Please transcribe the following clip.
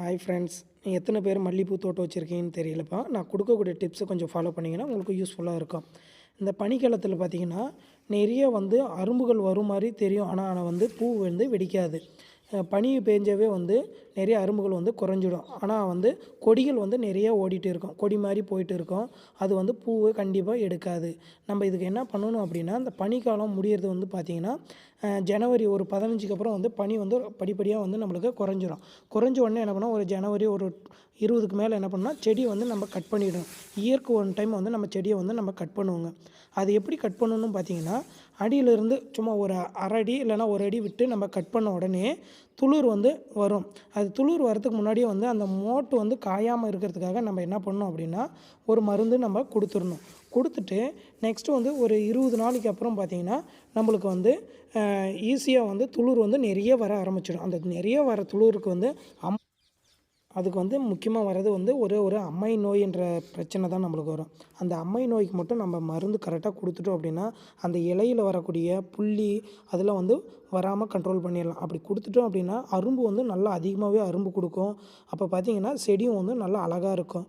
Hi friends, நீங்கள் எத்தனை பேர் மல்லிகைப்பூ தோட்டம் வச்சுருக்கீங்கன்னு தெரியலப்பா. நான் கொடுக்கக்கூடிய டிப்ஸை கொஞ்சம் ஃபாலோ பண்ணிங்கன்னா உங்களுக்கு யூஸ்ஃபுல்லாக இருக்கும். இந்த பனிக்காலத்தில் பார்த்தீங்கன்னா நிறைய அரும்புகள் வரும் மாதிரி தெரியும். ஆனால் பூ வெடிக்காது. பனி பேஞ்சாவே நிறைய அரும்புகள் குறைஞ்சிடும். ஆனால் கொடிகள் நிறைய ஓடிட்டு இருக்கும், கொடி மாதிரி போயிட்டு இருக்கும். அது பூவை கண்டிப்பாக எடுக்காது. நம்ம இதுக்கு என்ன பண்ணணும் அப்படின்னா, இந்த பனிக்காலம் முடியறது பார்த்திங்கன்னா ஜனவரி ஒரு 15க்கு அப்புறம் பனி படிப்படியாக நம்மளுக்கு குறைஞ்சிரும். குறைஞ்ச உடனே என்ன பண்ணால் ஒரு ஜனவரி ஒரு 20க்கு மேலே என்ன பண்ணால் செடியை நம்ம கட் பண்ணிவிடணும். இயர்க்கு ஒன் டைம் நம்ம செடியை நம்ம கட் பண்ணுவோங்க. அது எப்படி கட் பண்ணணும்னு பார்த்தீங்கன்னா, அடியிலிருந்து சும்மா ஒரு அரை அடி இல்லைனா ஒரு அடி விட்டு நம்ம கட் பண்ண உடனே துளிர் வரும். அது துளிர் வரத்துக்கு முன்னாடியே அந்த மோட்டு காயாமல் இருக்கிறதுக்காக நம்ம என்ன பண்ணணும் அப்படின்னா, ஒரு மருந்து நம்ம கொடுத்துடணும். கொடுத்துட்டு நெக்ஸ்ட்டு ஒரு 20 நாளைக்கு அப்புறம் பார்த்திங்கன்னா நம்மளுக்கு ஈஸியாக துளிர் நிறைய வர ஆரம்பிச்சிடும். அந்த நிறைய வர துளிருக்கு அதுக்கு முக்கியமாக வர்றது ஒரு அம்மை நோய் என்ற பிரச்சனை தான் நம்மளுக்கு வரும். அந்த அம்மை நோய்க்கு மட்டும் நம்ம மருந்து கரெக்டாக கொடுத்துட்டோம் அப்படின்னா, அந்த இலையில் வரக்கூடிய புள்ளி அதெல்லாம் வராமல் கண்ட்ரோல் பண்ணிடலாம். அப்படி கொடுத்துட்டோம் அப்படின்னா அரும்பு நல்லா அதிகமாகவே அரும்பு கொடுக்கும். அப்போ பார்த்திங்கன்னா செடியும் நல்லா அழகாக இருக்கும்.